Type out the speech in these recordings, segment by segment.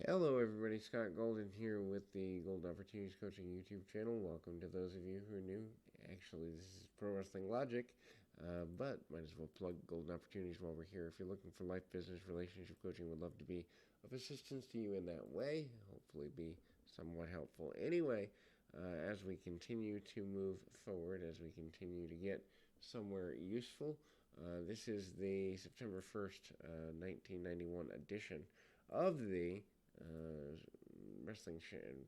Hello, everybody. Scott Golden here with the Golden Opportunities Coaching YouTube channel. Welcome to those of you who are new. Actually, this is Pro Wrestling Logic, but might as well plug Golden Opportunities while we're here. If you're looking for life, business, relationship coaching, would love to be of assistance to you in that way. Hopefully, be somewhat helpful. Anyway, as we continue to move forward, as we continue to get somewhere useful, this is the September 1st, 1991 edition of the Wrestling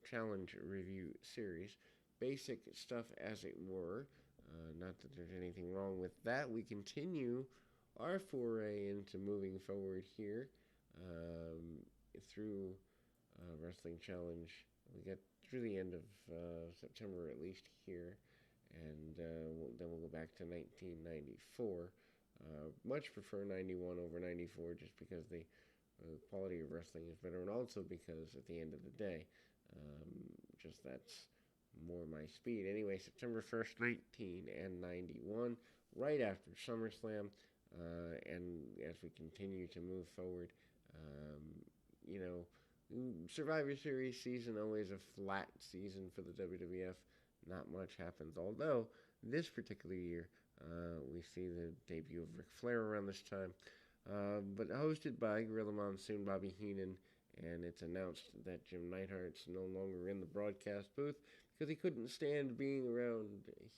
Challenge Review Series. Basic stuff, as it were. Not that there's anything wrong with that. We continue our foray into moving forward here through Wrestling Challenge. We get through the end of September, at least here, and then we'll go back to 1994. Much prefer 91 over 94 just because the quality of wrestling is better, and also because at the end of the day, just that's more my speed. Anyway, September 1st, 1991, right after SummerSlam, and as we continue to move forward, Survivor Series season, always a flat season for the WWF. Not much happens, although this particular year, we see the debut of Ric Flair around this time. But hosted by Gorilla Monsoon, Bobby Heenan, and it's announced that Jim Neidhart's no longer in the broadcast booth because he couldn't stand being around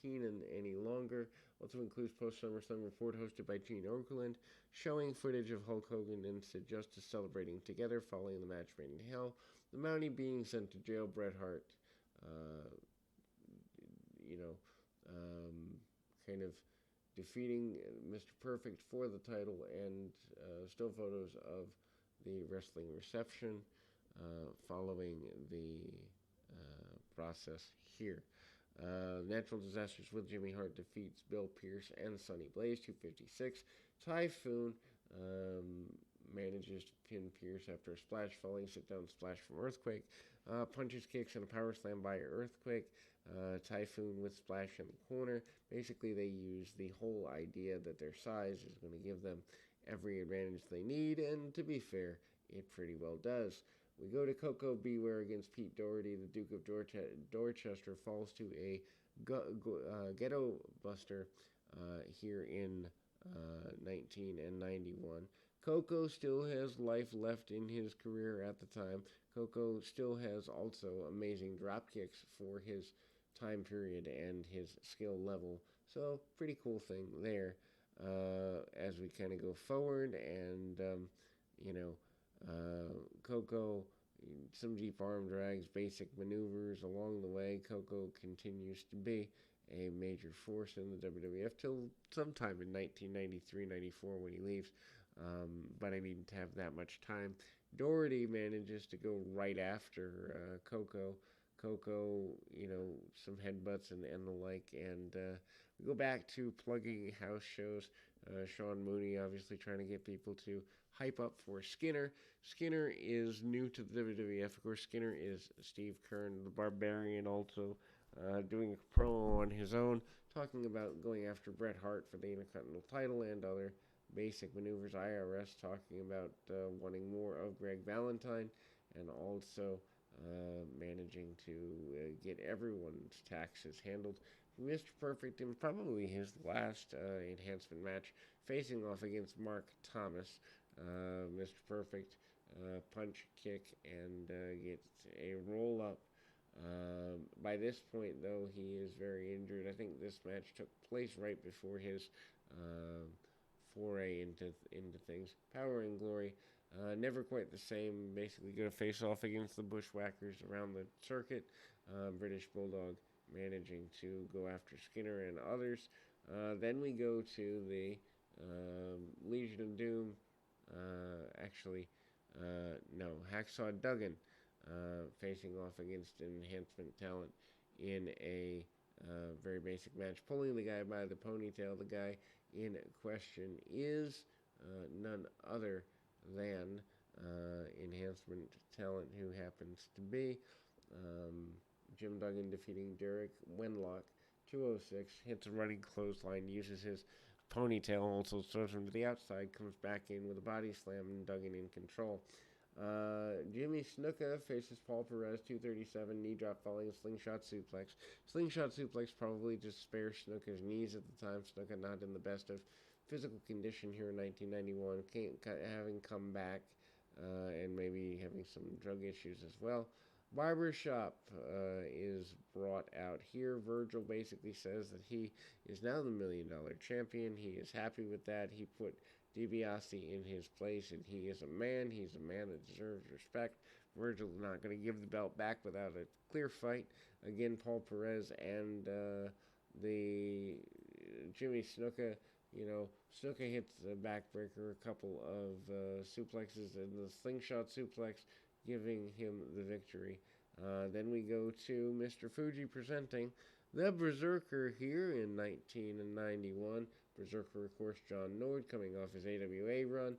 Heenan any longer. Also includes post-SummerSlam report hosted by Gene Okerlund, showing footage of Hulk Hogan and Sid Justice celebrating together following the match made in hell. The Mountie being sent to jail, Bret Hart, kind of defeating Mr. Perfect for the title, and still photos of the wrestling reception following the process here. Natural Disasters with Jimmy Hart defeats Bill Pierce and Sonny Blaze, 256. Typhoon manages to pin Pierce after a splash, falling sit-down splash from Earthquake. Punches, kicks, and a power slam by Earthquake. Typhoon with splash in the corner. Basically, they use the whole idea that their size is going to give them every advantage they need, and to be fair, it pretty well does. We go to Koko B. Ware against Pete Doherty. The Duke of Dorchester falls to a ghetto buster here in 1991. Koko still has life left in his career at the time. Koko still has also amazing drop kicks for his time period and his skill level. So, pretty cool thing there as we kind of go forward. And, Koko, some deep arm drags, basic maneuvers along the way. Koko continues to be a major force in the WWF till sometime in 1993-94 when he leaves. But I didn't have that much time. Doherty manages to go right after Koko. Koko, some headbutts and the like. And we go back to plugging house shows. Sean Mooney obviously trying to get people to hype up for Skinner. Skinner is new to the WWF. Of course, Skinner is Steve Keirn, the Barbarian, also doing a promo on his own, talking about going after Bret Hart for the Intercontinental title and other basic maneuvers. IRS talking about wanting more of Greg Valentine, and also managing to get everyone's taxes handled. Mr. Perfect in probably his last enhancement match, facing off against Mark Thomas. Mr. Perfect punch, kick, and gets a roll up. By this point, though, he is very injured. I think this match took place right before his foray into things. Power and Glory, never quite the same. Basically, going to face off against the Bushwhackers around the circuit. British Bulldog managing to go after Skinner and others. Then we go to the Legion of Doom. Hacksaw Duggan facing off against Enhancement Talent in a very basic match, pulling the guy by the ponytail. The guy in question is none other than Enhancement Talent, who happens to be Jim Duggan, defeating Derek Wenlock. 206, hits a running clothesline, uses his ponytail, also throws him to the outside, comes back in with a body slam, and Duggan in control. Jimmy Snuka faces Paul Perez, 237, knee drop falling slingshot suplex. Slingshot suplex probably just spares Snuka's knees at the time. Snuka not in the best of physical condition here in 1991, having come back and maybe having some drug issues as well. Barbershop is brought out here. Virgil basically says that he is now the $1 Million champion. He is happy with that. He put DiBiase in his place, and he is a man. He's a man that deserves respect. Virgil's not going to give the belt back without a clear fight. Again, Paul Perez and the Jimmy Snuka. Snuka hits the backbreaker, a couple of suplexes, and the slingshot suplex giving him the victory. Then we go to Mr. Fuji presenting the Berserker here in 1991. Berserker, of course, John Nord coming off his AWA run.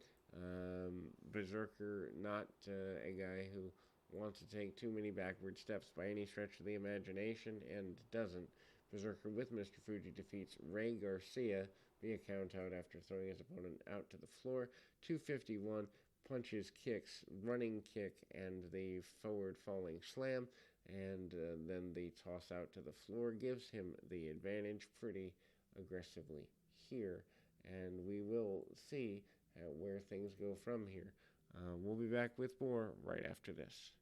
Berserker, not a guy who wants to take too many backward steps by any stretch of the imagination, and doesn't. Berserker with Mr. Fuji defeats Ray Garcia via countout after throwing his opponent out to the floor. 251, punches, kicks, running kick, and the forward falling slam, and then the toss out to the floor gives him the advantage pretty aggressively here, and we will see where things go from here. We'll be back with more right after this.